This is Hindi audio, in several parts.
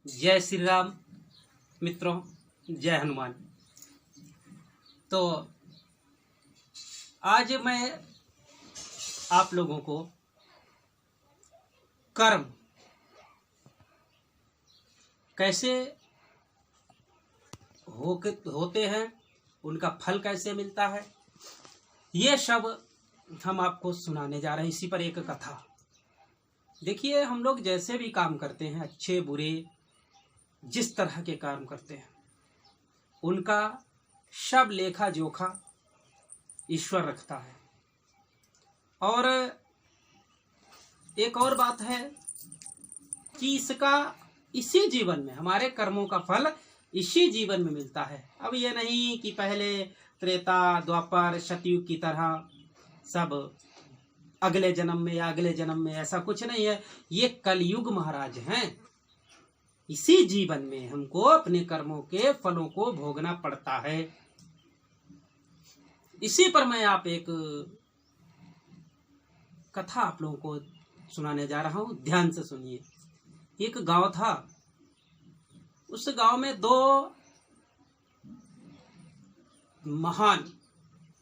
जय श्री राम मित्रों, जय हनुमान। तो आज मैं आप लोगों को कर्म कैसे होते हैं, उनका फल कैसे मिलता है, ये सब हम आपको सुनाने जा रहे हैं। इसी पर एक कथा। देखिए, हम लोग जैसे भी काम करते हैं, अच्छे बुरे जिस तरह के काम करते हैं, उनका सब लेखा जोखा ईश्वर रखता है। और एक और बात है कि इसी जीवन में हमारे कर्मों का फल इसी जीवन में मिलता है। अब ये नहीं कि पहले त्रेता द्वापर सतयुग की तरह सब अगले जन्म में या अगले जन्म में, ऐसा कुछ नहीं है। ये कलयुग महाराज हैं। इसी जीवन में हमको अपने कर्मों के फलों को भोगना पड़ता है। इसी पर मैं एक कथा आप लोगों को सुनाने जा रहा हूं। ध्यान से सुनिए। एक गांव था। उस गांव में दो महान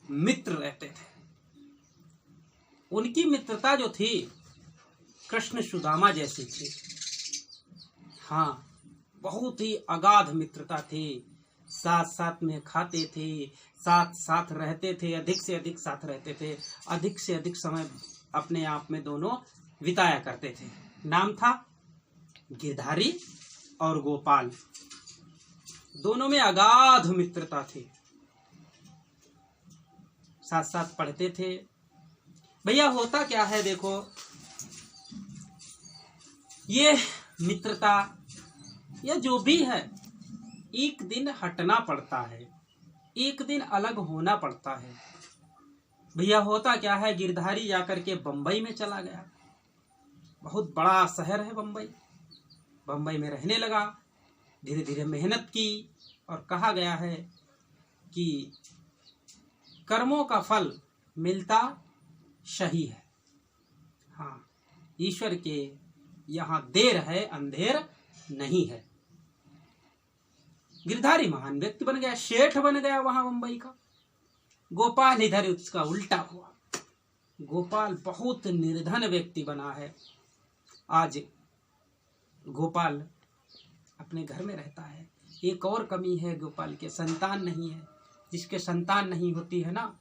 मित्र रहते थे। उनकी मित्रता जो थी कृष्ण सुदामा जैसी थी। हाँ, बहुत ही अगाध मित्रता थी। साथ साथ में खाते थे, साथ साथ रहते थे, अधिक से अधिक साथ रहते थे, अधिक से अधिक समय अपने आप में दोनों बिताया करते थे। नाम था गिरधारी और गोपाल। दोनों में अगाध मित्रता थी। साथ साथ पढ़ते थे। भैया, होता क्या है, देखो, ये मित्रता या जो भी है, एक दिन हटना पड़ता है, एक दिन अलग होना पड़ता है। भैया, होता क्या है, गिरधारी जाकर के बंबई में चला गया। बहुत बड़ा शहर है बंबई। बंबई में रहने लगा। धीरे धीरे मेहनत की और कहा गया है कि कर्मों का फल मिलता सही है। हाँ, ईश्वर के यहाँ देर है, अंधेर नहीं है। गिरधारी महान व्यक्ति बन गया, शेठ बन गया वहां बंबई का। गोपाल इधर उसका उल्टा हुआ। गोपाल बहुत निर्धन व्यक्ति बना है। आज गोपाल अपने घर में रहता है। एक और कमी है गोपाल के, संतान नहीं है। जिसके संतान नहीं होती है ना,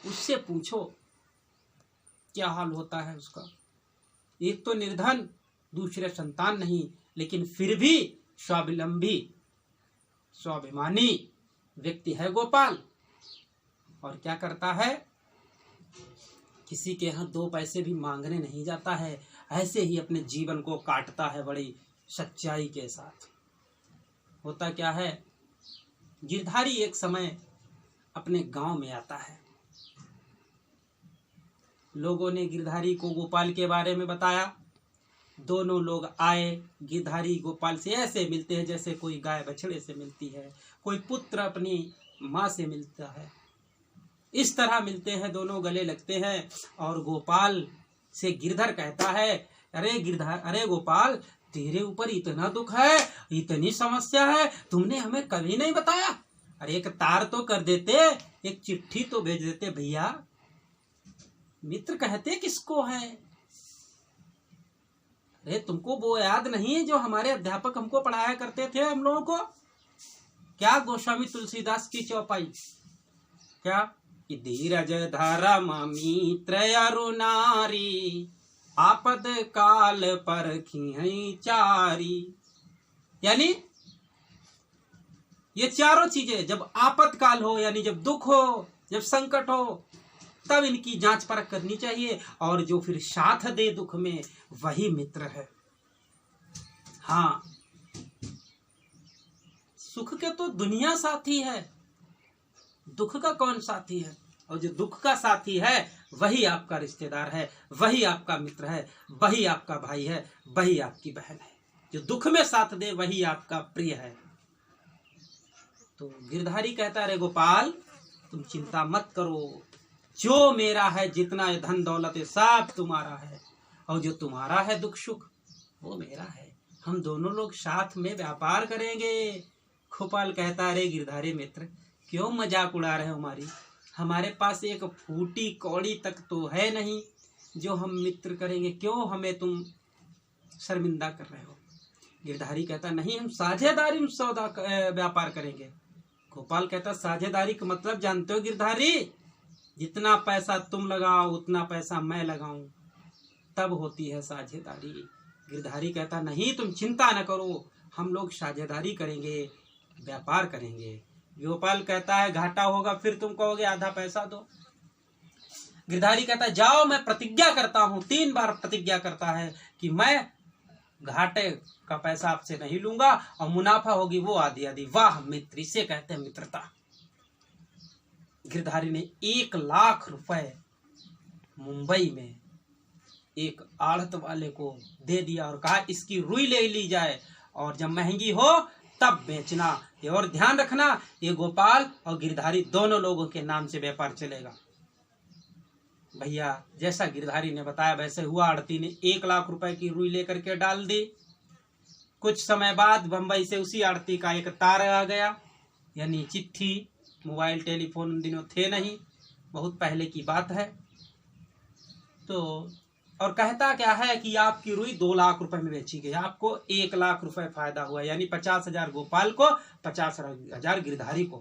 उससे पूछो क्या हाल होता है उसका। एक तो निर्धन, दूसरे संतान नहीं, लेकिन फिर भी स्वावलंबी स्वाभिमानी व्यक्ति है गोपाल। और क्या करता है, किसी के यहाँ दो पैसे भी मांगने नहीं जाता है। ऐसे ही अपने जीवन को काटता है बड़ी सच्चाई के साथ। होता क्या है, गिरधारी एक समय अपने गांव में आता है। लोगों ने गिरधारी को गोपाल के बारे में बताया। दोनों लोग आए। गिरधारी गोपाल से ऐसे मिलते हैं जैसे कोई गाय बछड़े से मिलती है, कोई पुत्र अपनी माँ से मिलता है। इस तरह मिलते हैं, दोनों गले लगते हैं। और गोपाल से गिरधर कहता है, अरे गोपाल, तेरे ऊपर इतना दुख है, इतनी समस्या है, तुमने हमें कभी नहीं बताया। अरे एक तार तो कर देते, एक चिट्ठी तो भेज देते। भैया, मित्र कहते किसको है? अरे तुमको वो याद नहीं है जो हमारे अध्यापक हमको पढ़ाया करते थे हम लोगों को? क्या गोस्वामी तुलसीदास की चौपाई, क्या कि धीरज धर मित्र अरु नारी, आपद काल पर खिहै चारी। यानी ये चारों चीजें, जब आपत्काल हो, यानी जब दुख हो, जब संकट हो, तब इनकी जांच परख करनी चाहिए। और जो फिर साथ दे दुख में, वही मित्र है। हाँ, सुख के तो दुनिया साथी है, दुख का कौन साथी है? और जो दुख का साथी है, वही आपका रिश्तेदार है, वही आपका मित्र है, वही आपका भाई है, वही आपकी बहन है। जो दुख में साथ दे, वही आपका प्रिय है। तो गिरधारी कहता है, अरे गोपाल, तुम चिंता मत करो। जो मेरा है, जितना धन दौलत है, सब तुम्हारा है। और जो तुम्हारा है दुख सुख, वो मेरा है। हम दोनों लोग साथ में व्यापार करेंगे। गोपाल कहता, अरे गिरधारी मित्र, क्यों मजाक उड़ा रहे हो हमारी? हमारे पास एक फूटी कौड़ी तक तो है नहीं जो हम मित्र करेंगे, क्यों हमें तुम शर्मिंदा कर रहे हो? गिरधारी कहता, नहीं, हम साझेदारी में सौदा व्यापार करेंगे। गोपाल कहता, साझेदारी का मतलब जानते हो गिरधारी? जितना पैसा तुम लगाओ उतना पैसा मैं लगाऊं, तब होती है साझेदारी। गिरधारी कहता, नहीं, तुम चिंता न करो, हम लोग साझेदारी करेंगे, व्यापार करेंगे। गोपाल कहता है, घाटा होगा फिर तुम कहोगे आधा पैसा दो। गिरधारी कहता है, जाओ, मैं प्रतिज्ञा करता हूं, 3 बार प्रतिज्ञा करता है कि मैं घाटे का पैसा आपसे नहीं लूंगा और मुनाफा होगी वो आधी आधी। वाह मित्र, इसे कहते हैं मित्रता। गिरधारी ने 1 लाख रुपए मुंबई में एक आढ़त वाले को दे दिया और कहा, इसकी रुई ले ली जाए और जब महंगी हो तब बेचना। ये और ध्यान रखना, ये गोपाल और गिरधारी दोनों लोगों के नाम से व्यापार चलेगा। भैया जैसा गिरधारी ने बताया वैसे हुआ। आड़ती ने 1 लाख रुपए की रुई लेकर के डाल दी। कुछ समय बाद बंबई से उसी आड़ती का एक तार आ गया, यानी चिट्ठी। मोबाइल टेलीफोन उन दिनों थे नहीं, बहुत पहले की बात है। तो और कहता क्या है कि आपकी रुई 2 लाख रुपए में बेची गई, आपको 1 लाख रुपए फायदा हुआ, यानी 50,000 गोपाल को, 50,000 गिरधारी को।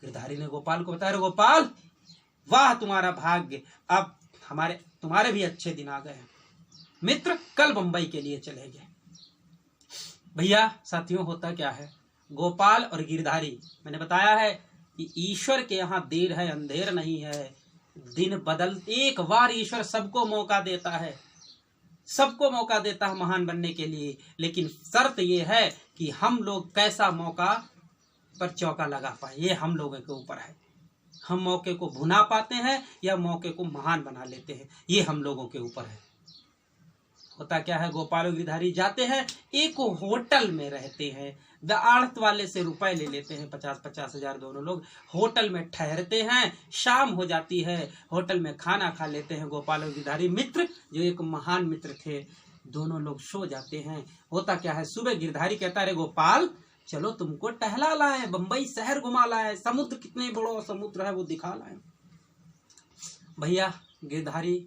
गिरधारी ने गोपाल को बताया, गोपाल वाह तुम्हारा भाग्य, अब तुम्हारे भी अच्छे दिन आ गए हैं। मित्र, कल बंबई के लिए चलेंगे। भैया साथियों, होता क्या है, गोपाल और गिरधारी, मैंने बताया है कि ईश्वर के यहाँ देर है अंधेर नहीं है। दिन बदल, एक बार ईश्वर सबको मौका देता है, सबको मौका देता है महान बनने के लिए, लेकिन शर्त यह है कि हम लोग कैसा मौका पर चौका लगा पाए, ये हम लोगों के ऊपर है। हम मौके को भुना पाते हैं या मौके को महान बना लेते हैं, ये हम लोगों के ऊपर है। होता क्या है, गोपाल और गिरधारी जाते हैं, एक होटल में रहते हैं, आड़त वाले से रुपए ले लेते हैं, 50-50 हजार दोनों लोग होटल में ठहरते हैं। शाम हो जाती है, होटल में खाना खा लेते हैं। गोपाल और गिरधारी मित्र जो एक महान मित्र थे, दोनों लोग सो जाते हैं। होता क्या है, सुबह गिरधारी कहता है, गोपाल चलो तुमको टहला लाए, बंबई शहर घुमा लाए, समुद्र कितने बड़ो समुद्र है वो दिखा लाए। भैया गिरधारी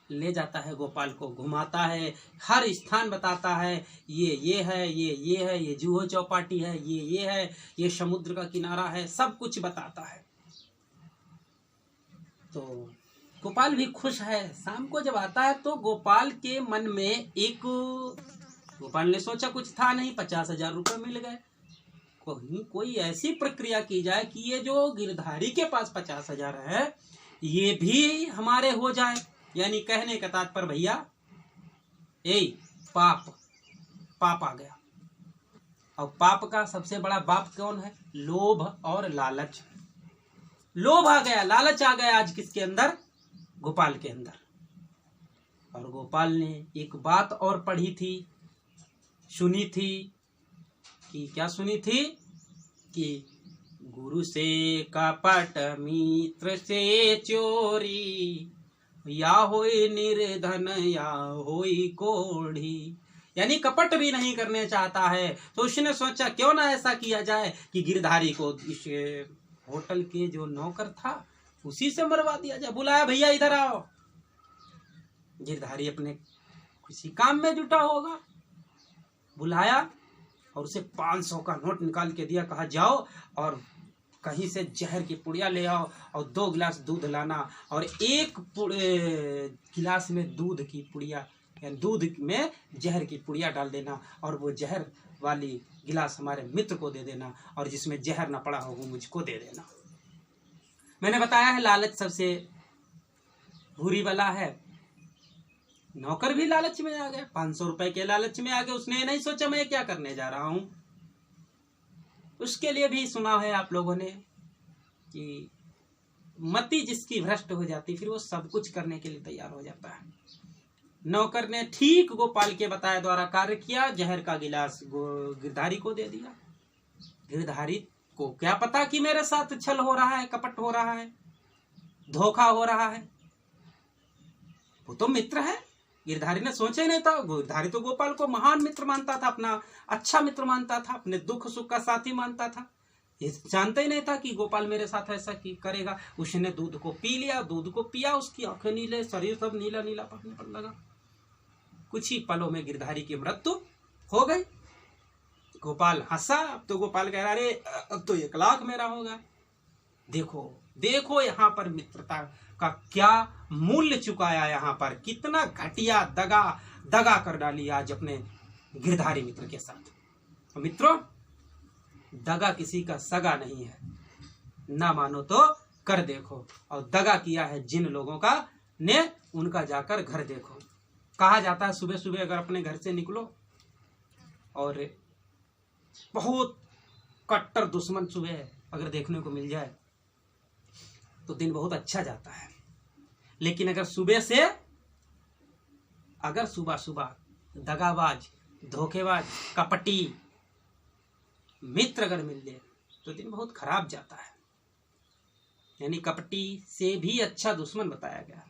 ले जाता है गोपाल को, घुमाता है, हर स्थान बताता है, ये है, ये है, ये जुहो चौपाटी है, ये है, ये समुद्र का किनारा है, सब कुछ बताता है। तो गोपाल भी खुश है। शाम को जब आता है तो गोपाल के मन में गोपाल ने सोचा कुछ था नहीं, 50,000 रुपए मिल गए, कोई ऐसी प्रक्रिया की जाए कि ये जो गिरधारी के पास 50,000 है ये भी हमारे हो जाए। यानी कहने का तात्पर्य भैया, पाप आ गया। और पाप का सबसे बड़ा बाप कौन है? लोभ और लालच। लोभ आ गया, लालच आ गया आज किसके अंदर? गोपाल के अंदर। और गोपाल ने एक बात और पढ़ी थी, सुनी थी कि क्या सुनी थी कि गुरु से कपट मित्र से चोरी, या होई निर्धन या होई कोढ़ी। यानी कपट भी नहीं करने चाहता है, तो उसने सोचा क्यों ना ऐसा किया जाए कि गिरधारी को इस होटल के जो नौकर था उसी से मरवा दिया जाए। बुलाया, भैया इधर आओ। गिरधारी अपने किसी काम में जुटा होगा, बुलाया और उसे 500 का नोट निकाल के दिया, कहा जाओ और कहीं से जहर की पुड़िया ले आओ और 2 गिलास दूध लाना और 1 गिलास में दूध की पुड़िया, यानी दूध में जहर की पुड़िया डाल देना और वो जहर वाली गिलास हमारे मित्र को दे देना और जिसमें जहर ना पड़ा हो वो मुझको दे देना। मैंने बताया है लालच सबसे बुरी वाला है। नौकर भी लालच में आ गया, 500 रुपए के लालच में आ गया। उसने ये नहीं सोचा मैं क्या करने जा रहा हूं। उसके लिए भी सुना है आप लोगों ने कि मति जिसकी भ्रष्ट हो जाती फिर वो सब कुछ करने के लिए तैयार हो जाता है। नौकर ने ठीक गोपाल के बताए द्वारा कार्य किया, जहर का गिलास गिरधारी को दे दिया। गिरधारी को क्या पता कि मेरे साथ छल हो रहा है, कपट हो रहा है, धोखा हो रहा है। वो तो मित्र है, गिरधारी ने सोचा ही नहीं था। गिरधारी तो गोपाल को महान मित्र मानता था, अपना अच्छा मित्र मानता था, अपने दुख सुख का साथी मानता था। ये जानता ही नहीं था कि गोपाल मेरे साथ ऐसा की करेगा। उसने दूध को पी लिया, दूध को पिया, उसकी आंखें नीले, शरीर सब नीला नीला पड़ने पर लगा। कुछ ही पलों में गिरधारी की मृत्यु हो गई। गोपाल हंसा। अब तो गोपाल कह रहा, अरे अब तो 1 लाख मेरा होगा। देखो देखो यहाँ पर मित्रता का क्या मूल्य चुकाया, यहाँ पर कितना घटिया दगा कर डाली आज अपने गिरधारी मित्र के साथ। मित्रों, दगा किसी का सगा नहीं है, ना मानो तो कर देखो। और दगा किया है जिन लोगों का ने, उनका जाकर घर देखो। कहा जाता है सुबह सुबह अगर अपने घर से निकलो और बहुत कट्टर दुश्मन सुबह अगर देखने को मिल जाए तो दिन बहुत अच्छा जाता है। लेकिन अगर सुबह सुबह दगाबाज, धोखेबाज, कपटी मित्र अगर मिल जाए तो दिन बहुत खराब जाता है। यानी कपटी से भी अच्छा दुश्मन बताया गया।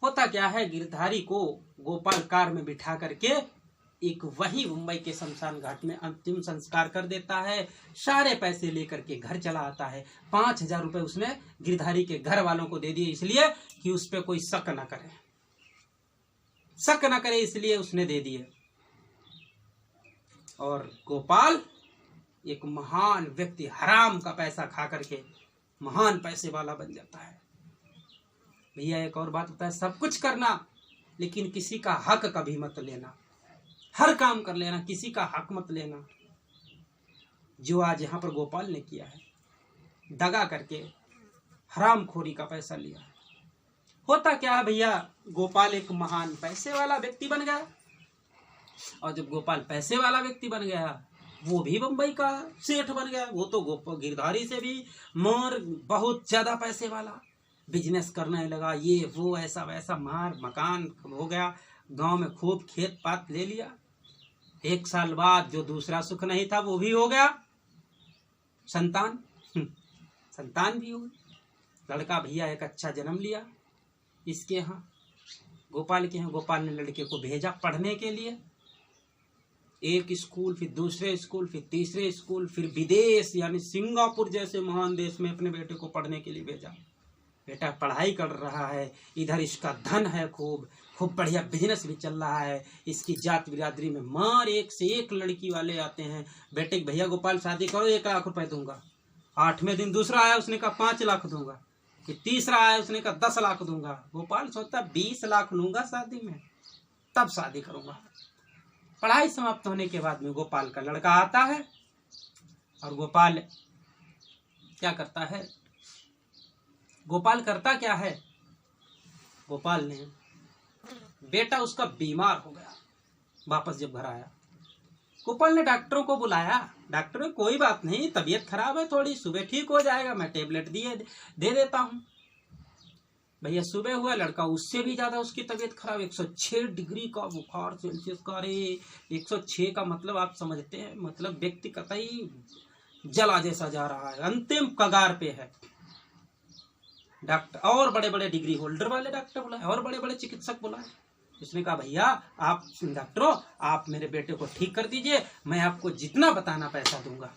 होता क्या है, गिरधारी को गोपाल कार में बिठा करके एक वही मुंबई के शमशान घाट में अंतिम संस्कार कर देता है। सारे पैसे लेकर के घर चला आता है। 5,000 रुपए उसने गिरधारी के घर वालों को दे दिए, इसलिए कि उस पर कोई शक न करे इसलिए उसने दे दिए। और गोपाल एक महान व्यक्ति, हराम का पैसा खा करके महान पैसे वाला बन जाता है। भैया एक और बात होता है, सब कुछ करना लेकिन किसी का हक कभी मत लेना। हर काम कर लेना, किसी का हक मत लेना, जो आज यहाँ पर गोपाल ने किया है। दगा करके हरामखोरी का पैसा लिया है। होता क्या है भैया, गोपाल एक महान पैसे वाला व्यक्ति बन गया। और जब गोपाल पैसे वाला व्यक्ति बन गया, वो भी बंबई का सेठ बन गया। वो तो गिरधारी से भी मोर बहुत ज्यादा पैसे वाला, बिजनेस करने लगा, ये वो ऐसा वैसा, मार मकान हो गया, गांव में खूब खेत पात ले लिया। 1 साल बाद जो दूसरा सुख नहीं था वो भी हो गया, संतान भी हो गई। लड़का भैया एक अच्छा जन्म लिया इसके यहाँ, गोपाल के यहाँ। गोपाल ने लड़के को भेजा पढ़ने के लिए, एक स्कूल, फिर दूसरे स्कूल, फिर तीसरे स्कूल, फिर विदेश यानी सिंगापुर जैसे महान देश में अपने बेटे को पढ़ने के लिए भेजा। बेटा पढ़ाई कर रहा है, इधर इसका धन है, खूब बढ़िया बिजनेस भी चल रहा है। इसकी जात बिरादरी में मार 1 से 1 लड़की वाले आते हैं। बेटे भैया गोपाल शादी करो, 1 लाख रुपए दूंगा। 8वें दिन दूसरा आया, उसने कहा 5 लाख दूंगा। फिर तीसरा आया, उसने कहा 10 लाख दूंगा। गोपाल सोचता 20 लाख लूंगा शादी में, तब शादी करूंगा। पढ़ाई समाप्त होने के बाद में गोपाल का लड़का आता है और गोपाल क्या करता है, गोपाल करता क्या है, गोपाल ने बेटा उसका बीमार हो गया। वापस जब घर आया, गोपाल ने डॉक्टरों को बुलाया। डॉक्टर ने कोई बात नहीं, तबीयत खराब है थोड़ी, सुबह ठीक हो जाएगा, मैं टेबलेट दे देता हूँ। भैया सुबह हुआ, लड़का उससे भी ज्यादा उसकी तबीयत खराब, 106 डिग्री का बुखार सेल्सियस का। अरे 106 का मतलब आप समझते हैं, मतलब व्यक्ति कतई जला जैसा जा रहा है, अंतिम कगार पे है। डॉक्टर और बड़े बड़े डिग्री होल्डर वाले डॉक्टर बुलाए और बड़े बड़े चिकित्सक बुलाए। उसने कहा भैया आप डॉक्टरों, आप मेरे बेटे को ठीक कर दीजिए, मैं आपको जितना बताना पैसा दूंगा।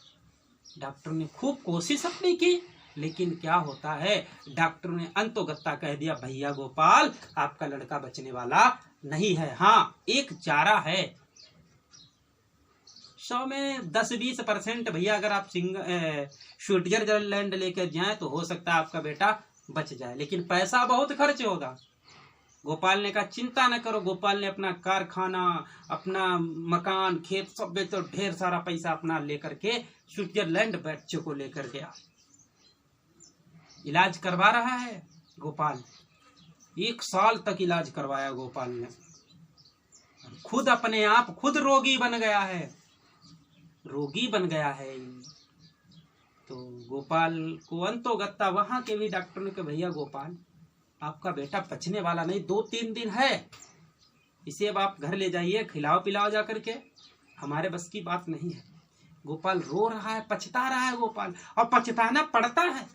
डॉक्टर ने खूब कोशिश अपनी की, लेकिन क्या होता है, डॉक्टर ने अंतोगत्ता कह दिया, भैया गोपाल आपका लड़का बचने वाला नहीं है। हाँ, एक चारा है, 100 में 10-20% भैया अगर आप स्विट्जरलैंड लेकर जाएं तो हो सकता है आपका बेटा बच जाए, लेकिन पैसा बहुत खर्च होगा। गोपाल ने कहा चिंता न करो। गोपाल ने अपना कारखाना, अपना मकान, खेत सब बेच, तो ढेर सारा पैसा अपना लेकर के स्विट्जरलैंड बच्चों को लेकर गया। इलाज करवा रहा है गोपाल, 1 साल तक इलाज करवाया गोपाल ने। खुद अपने आप खुद रोगी बन गया है। तो गोपाल को अंतोगत्ता वहां के भी डॉक्टर ने कहा भैया गोपाल आपका बेटा बचने वाला नहीं, 2-3 दिन है, इसे अब आप घर ले जाइए, खिलाओ पिलाओ जा करके, हमारे बस की बात नहीं है। गोपाल रो रहा है, पछता रहा है गोपाल, और पछताना पड़ता है।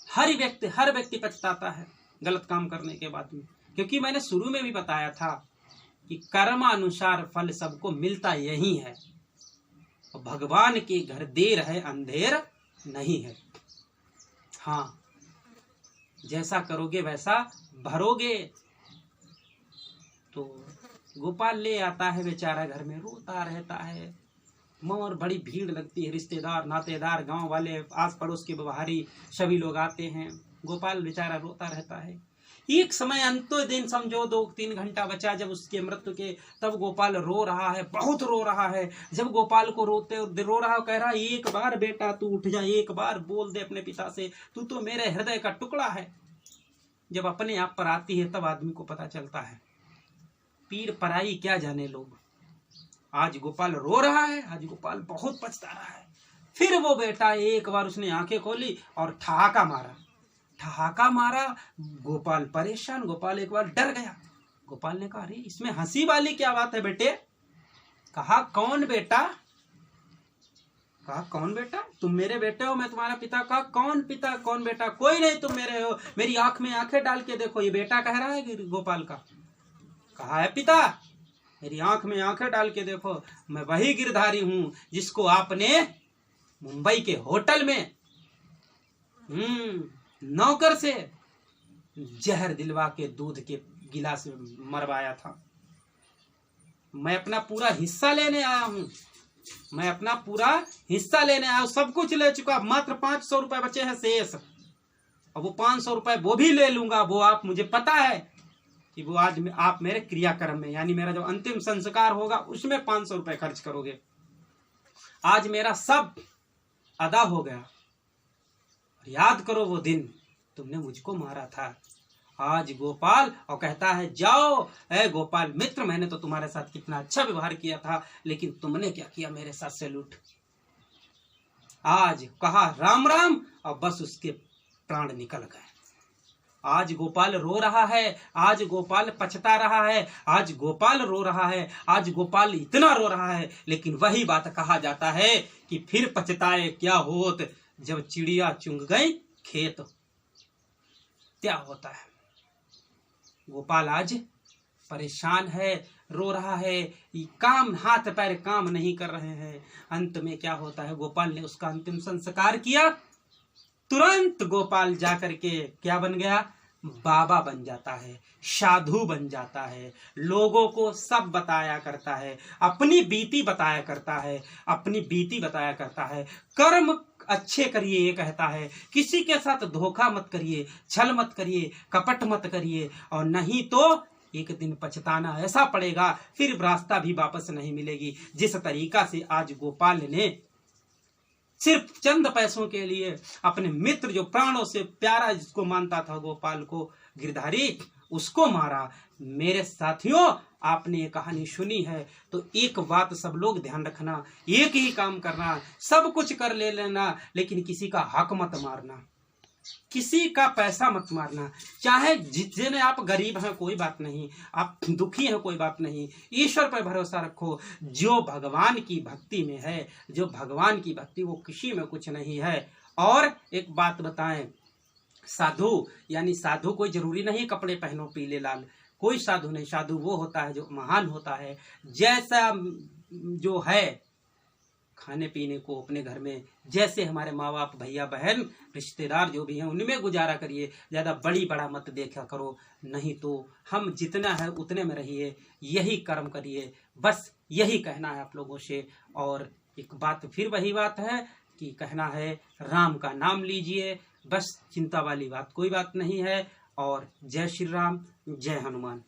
हर व्यक्ति पछताता है गलत काम करने के बाद में, क्योंकि मैंने शुरू में भी बताया था कि कर्मानुसार फल सबको मिलता यही है। भगवान के घर देर है अंधेर नहीं है। हाँ, जैसा करोगे वैसा भरोगे। तो गोपाल ले आता है बेचारा, घर में रोता रहता है। और बड़ी भीड़ लगती है, रिश्तेदार नातेदार गांव वाले आस पड़ोस के बाहरी सभी लोग आते हैं। गोपाल बेचारा रोता रहता है। एक समय अंतिम दिन समझो 2-3 घंटा बचा जब उसके मृत्यु के, तब गोपाल रो रहा है, बहुत रो रहा है। जब गोपाल को रो रहा कह रहा, एक बार बेटा तू उठ जा, एक बार बोल दे अपने पिता से, तू तो मेरे हृदय का टुकड़ा है। जब अपने आप पर आती है तब आदमी को पता चलता है। पीर पराई क्या जाने लोग। आज गोपाल रो रहा है, आज गोपाल बहुत पछता रहा है। फिर वो बेटा एक बार उसने आंखें खोली और ठहाका मारा। गोपाल परेशान, गोपाल एक बार डर गया। गोपाल ने कहा, अरे इसमें हंसी वाली क्या बात है बेटे? कहा कौन बेटा? तुम मेरे बेटे हो, मैं तुम्हारा पिता। कहा कौन पिता कौन बेटा? कोई नहीं, तुम मेरे हो। मेरी आंख में आंखें डाल के देखो। ये बेटा कह रहा है गोपाल का। कहा है पिता, मेरी आंख में आंखें डाल के देखो, मैं वही गिरधारी हूं जिसको आपने मुंबई के होटल में नौकर से जहर दिलवा के दूध के गिलास में मरवाया था। मैं अपना पूरा हिस्सा लेने आया हूं। सब कुछ ले चुका, मात्र 500 रुपए बचे हैं शेष। और वो 500 रुपए वो भी ले लूंगा। वो आप, मुझे पता है कि वो आज आप मेरे क्रियाक्रम में, यानी मेरा जो अंतिम संस्कार होगा उसमें 500 रुपए खर्च करोगे। आज मेरा सब अदा हो गया। याद करो वो दिन तुमने मुझको मारा था। आज गोपाल, और कहता है, जाओ ए गोपाल मित्र, मैंने तो तुम्हारे साथ कितना अच्छा व्यवहार किया था, लेकिन तुमने क्या किया मेरे साथ सैल्यूट। आज कहा राम राम, और बस उसके प्राण निकल गए। आज गोपाल रो रहा है, आज गोपाल पछता रहा है, आज गोपाल रो रहा है, आज गोपाल इतना रो रहा है। लेकिन वही बात कहा जाता है कि फिर पछताए क्या होत, जब चिड़िया चुंग गई खेत। क्या होता है? गोपाल आज परेशान है, रो रहा है, काम, हाथ पैर काम नहीं कर रहे हैं। अंत में क्या होता है? गोपाल ने उसका अंतिम संस्कार किया। तुरंत गोपाल जाकर के क्या बन गया? बाबा बन जाता है, साधु बन जाता है, लोगों को सब बताया करता है, अपनी बीती बताया करता है। कर्म अच्छे करिए ये कहता है, किसी के साथ धोखा मत करिए, छल मत करिए, कपट मत करिए, और नहीं तो एक दिन पछताना ऐसा पड़ेगा, फिर रास्ता भी वापस नहीं मिलेगी। जिस तरीका से आज गोपाल ने सिर्फ चंद पैसों के लिए अपने मित्र, जो प्राणों से प्यारा जिसको मानता था गोपाल को, गिरधारी, उसको मारा। मेरे साथियों, आपने ये कहानी सुनी है तो एक बात सब लोग ध्यान रखना, एक ही काम करना, सब कुछ कर ले लेना, लेकिन किसी का हक मत मारना, किसी का पैसा मत मारना। चाहे जितने आप गरीब हैं कोई बात नहीं, आप दुखी हैं कोई बात नहीं, ईश्वर पर भरोसा रखो। जो भगवान की भक्ति में है, जो भगवान की भक्ति, वो किसी में कुछ नहीं है। और एक बात बताएं, साधु, यानी साधु कोई जरूरी नहीं कपड़े पहनो पीले लाल, कोई साधु नहीं। साधु वो होता है जो महान होता है, जैसा जो है खाने पीने को अपने घर में, जैसे हमारे माँ बाप, भैया बहन, रिश्तेदार जो भी हैं, उनमें गुजारा करिए। ज़्यादा बड़ा मत देखा करो, नहीं तो हम जितना है उतने में रहिए, यही कर्म करिए। बस यही कहना है आप लोगों से। और एक बात, फिर वही बात है कि कहना है, राम का नाम लीजिए, बस चिंता वाली बात कोई बात नहीं है। और जय श्री राम, जय हनुमान।